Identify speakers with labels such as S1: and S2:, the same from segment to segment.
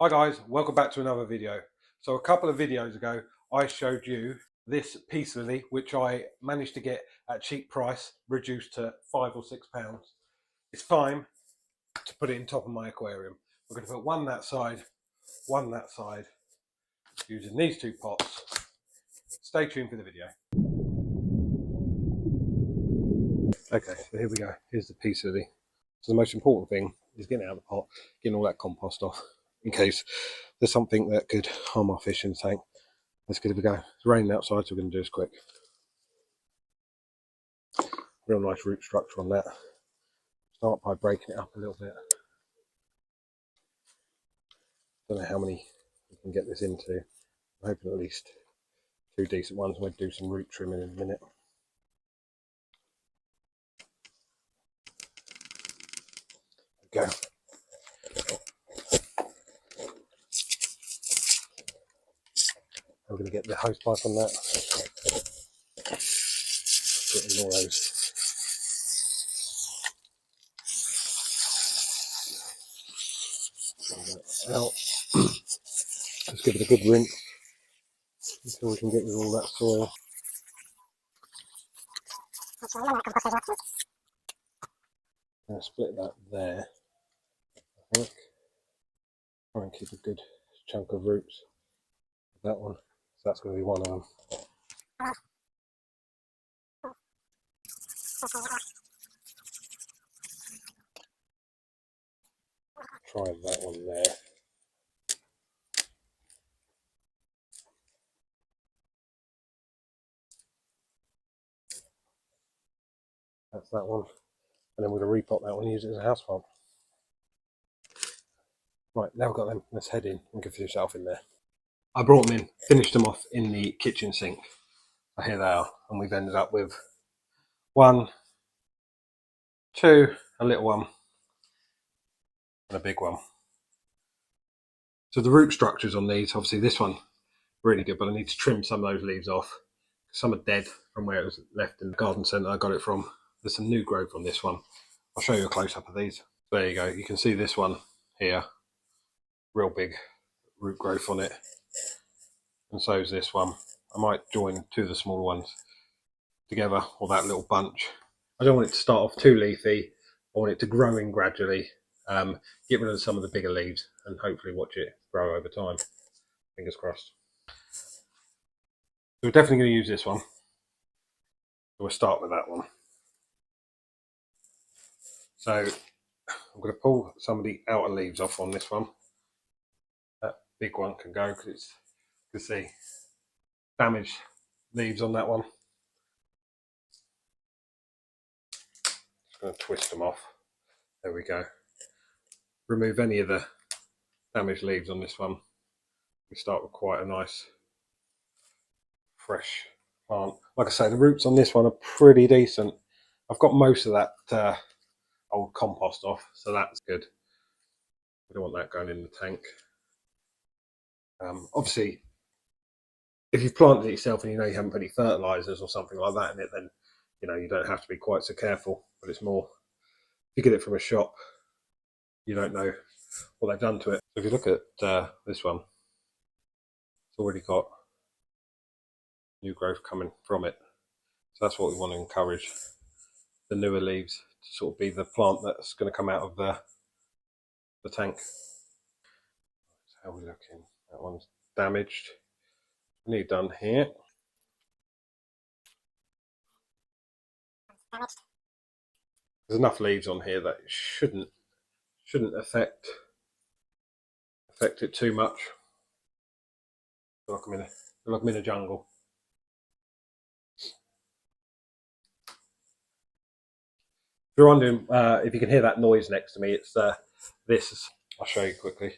S1: Hi guys, welcome back to another video. So a couple of videos ago I showed you this peace lily which I managed to get at a cheap price, reduced to £5 or £6. It's time to put it in top of my aquarium. We're going to put one that side using these two pots. Stay tuned for the video. Okay, so here we go. Here's the peace lily. So the most important thing is getting it out of the pot, getting all that compost off in case there's something that could harm our fish in the tank. Let's give it a go. It's raining outside, so we're going to do this quick. Real nice root structure on that. Start by breaking it up a little bit. Don't know how many we can get this into. I'm hoping at least two decent ones. We'll do some root trimming in a minute. There we go. I'm going to get the hose pipe on that. Put in all those. Out. Just give it a good rinse until we can get rid of all that soil. I'm going to split that there, I think. Try and keep a good chunk of roots. That one, so that's going to be one of them. Try that one there. That's that one. And then we're going to repot that one and use it as a house plant. Right, now we've got them. Let's head in and give yourself in there. I brought them in, finished them off in the kitchen sink. So here they are. And we've ended up with one, two, a little one, and a big one. So the root structures on these, obviously this one, really good, but I need to trim some of those leaves off. Some are dead from where it was left in the garden centre I got it from. There's some new growth on this one. I'll show you a close-up of these. There you go. You can see this one here. Real big root growth on it. And so is this one. I might join two of the smaller ones together, or that little bunch. I don't want it to start off too leafy. I want it to grow in gradually. Get rid of some of the bigger leaves and hopefully watch it grow over time. Fingers crossed. So we're definitely going to use this one. So we'll start with that one. So I'm going to pull some of the outer leaves off on this one. That big one can go because it's, you can see, damaged leaves on that one. Just going to twist them off. There we go. Remove any of the damaged leaves on this one. We start with quite a nice fresh plant. Like I say, the roots on this one are pretty decent. I've got most of that old compost off, so that's good. We don't want that going in the tank. Obviously, if you've planted it yourself and you know you haven't put any fertilizers or something like that in it, then you don't have to be quite so careful. But it's more, if you get it from a shop, you don't know what they've done to it. So if you look at this one, it's already got new growth coming from it. So that's what we want to encourage, the newer leaves to sort of be the plant that's going to come out of the tank. How are we looking? That one's damaged. Nearly done here. There's enough leaves on here that it shouldn't affect it too much. I feel like I'm in a jungle. If you're wondering if you can hear that noise next to me, it's this. I'll show you quickly.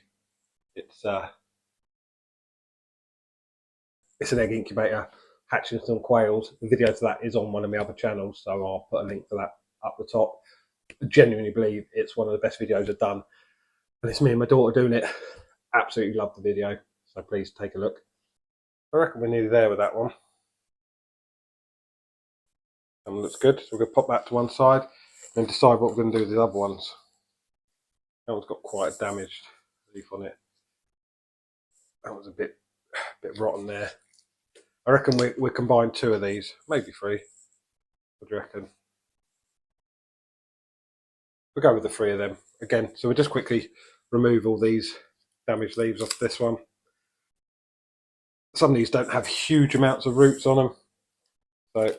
S1: It's an egg incubator hatching some quails. The video to that is on one of my other channels, so I'll put a link to that up the top. I genuinely believe it's one of the best videos I've done, and it's me and my daughter doing it. Absolutely love the video, so please take a look. I reckon we're nearly there with that one. And looks good, so we're going to pop that to one side and decide what we're going to do with the other ones. That one's got quite a damaged leaf on it. That was a bit rotten there. I reckon we combine 2 of these, maybe 3. What do you reckon? We'll go with the 3 of them again. So we'll just quickly remove all these damaged leaves off this one. Some of these don't have huge amounts of roots on them, so they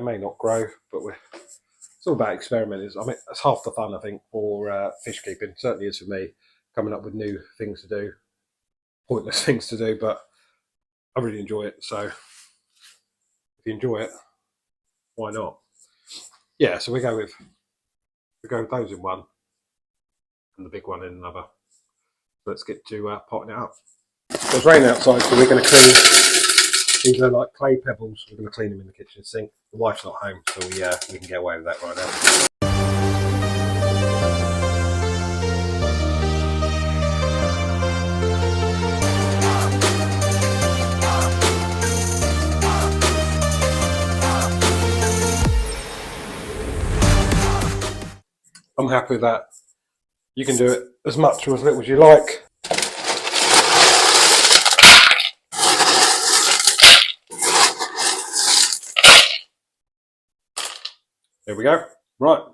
S1: may not grow, but it's all about experimenting. I mean, that's half the fun, I think, for fish keeping. Certainly is for me, coming up with new things to do, pointless things to do, but I really enjoy it. So if you enjoy it, why not? Yeah, so we go with those in one and the big one in another. Let's get to potting it up. There's rain outside, so we're going to clean. These are like clay pebbles. We're going to clean them in the kitchen sink. The wife's not home, so we can get away with that right now. I'm happy with that. You can do it as much or as little as you like. There we go. Right. See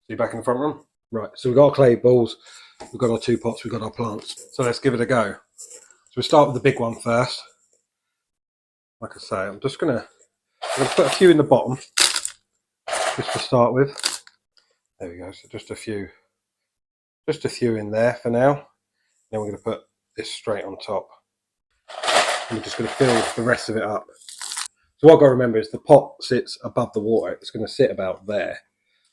S1: you back in the front room. Right, so we've got our clay balls, we've got our 2 pots, we've got our plants. So let's give it a go. So we'll start with the big one first. Like I say, I'm going to put a few in the bottom, just to start with. There we go, so just a few in there for now. Then we're going to put this straight on top. And we're just going to fill the rest of it up. So what I've got to remember is the pot sits above the water. It's going to sit about there.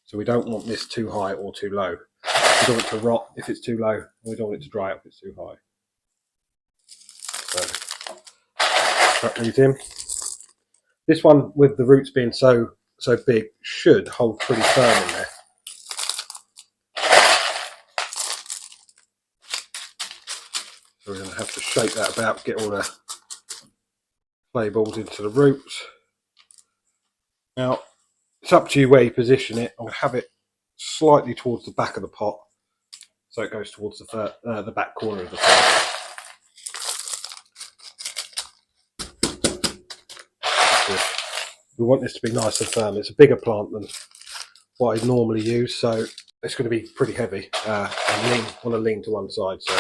S1: So we don't want this too high or too low. We don't want it to rot if it's too low, and we don't want it to dry up if it's too high. So chuck these in. This one, with the roots being so big, should hold pretty firm in there. So we're going to have to shake that about, get all the clay balls into the roots. Now, it's up to you where you position it. I'm going to have it slightly towards the back of the pot, so it goes towards the back corner of the pot. We want this to be nice and firm. It's a bigger plant than what I normally use, so it's going to be pretty heavy and want to lean to one side. So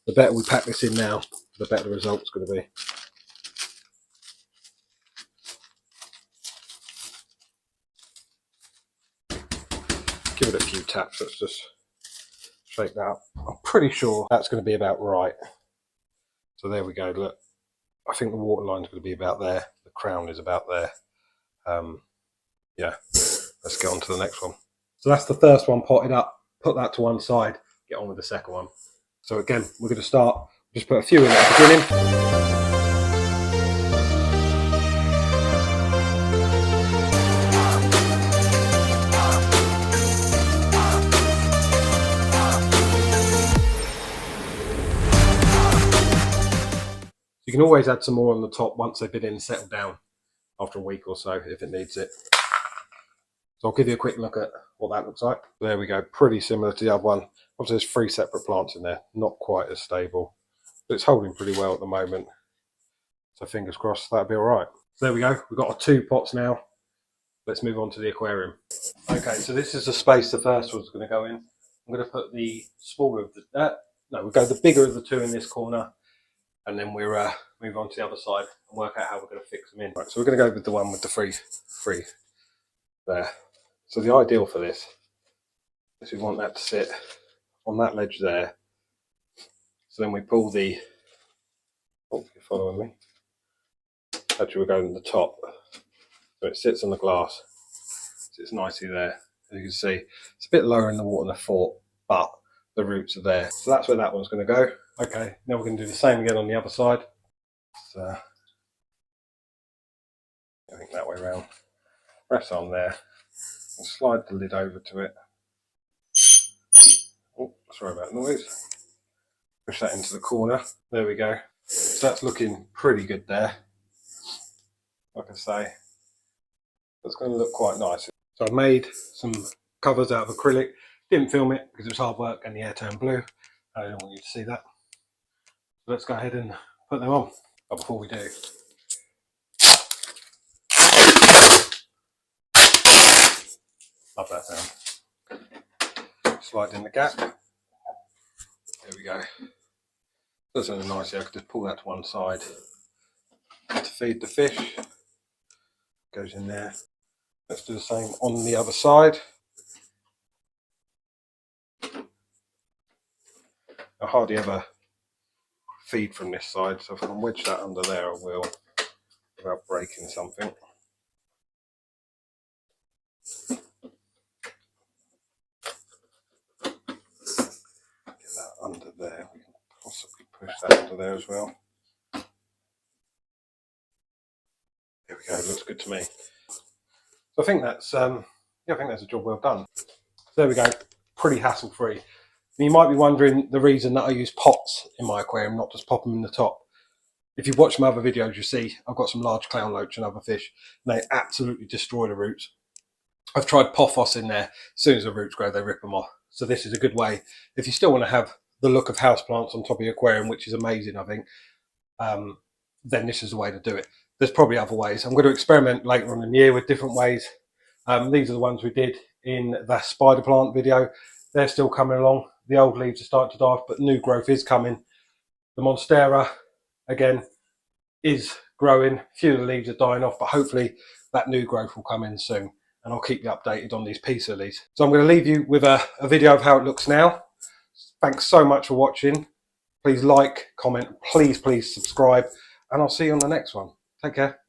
S1: the better we pack this in now, the better the result's going to be. Give it a few taps. Let's just shake that up. I'm pretty sure that's going to be about right. So there we go. Look, I think the water line's going to be about there. The crown is about there. Yeah, let's get on to the next one. So that's the first one potted up. Put that to one side. Get on with the second one. So again, we're going to start. Just put a few in at the beginning. You can always add some more on the top once they've been in and settled down after a week or so if it needs it. So I'll give you a quick look at what that looks like. There we go, pretty similar to the other one. Obviously there's 3 separate plants in there, not quite as stable, but it's holding pretty well at the moment. So fingers crossed that'll be all right. So there we go, we've got our 2 pots now. Let's move on to the aquarium. Okay, so this is the space the first one's going to go in. I'm going to put the smaller of we'll go the bigger of the 2 in this corner. And then we'll move on to the other side and work out how we're going to fix them in. Right, so we're going to go with the one with the free there. So the ideal for this is we want that to sit on that ledge there. So then we pull the, oh, you're following me. Actually, we're going to the top. So it sits on the glass. Sits nicely there. As you can see, it's a bit lower in the water than I thought, but the roots are there. So that's where that one's going to go. Okay, now we're going to do the same again on the other side. So, I think that way around. Press on there and slide the lid over to it. Oh, sorry about the noise. Push that into the corner. There we go. So that's looking pretty good there. Like I say, that's going to look quite nice. So I made some covers out of acrylic. Didn't film it because it was hard work and the air turned blue. I don't want you to see that. So let's go ahead and put them on. But before we do, love that sound. Slide in the gap. There we go. That's really nice. I could just pull that to one side to feed the fish. Goes in there. Let's do the same on the other side. I hardly ever feed from this side, so if I can wedge that under there, I will, without breaking something. Get that under there. We can possibly push that under there as well. There we go. Looks good to me. So I think that's I think that's a job well done. So there we go. Pretty hassle-free. You might be wondering the reason that I use pots in my aquarium, not just pop them in the top. If you've watched my other videos, you see I've got some large clown loach and other fish, and they absolutely destroy the roots. I've tried pothos in there. As soon as the roots grow, they rip them off. So this is a good way, if you still want to have the look of houseplants on top of your aquarium, which is amazing, I think, then this is the way to do it. There's probably other ways. I'm going to experiment later on in the year with different ways. These are the ones we did in the spider plant video. They're still coming along. The old leaves are starting to die off, but new growth is coming. The Monstera, again, is growing. A few of the leaves are dying off, but hopefully that new growth will come in soon. And I'll keep you updated on these peace lilies. So I'm going to leave you with a video of how it looks now. Thanks so much for watching. Please like, comment, please subscribe, and I'll see you on the next one. Take care.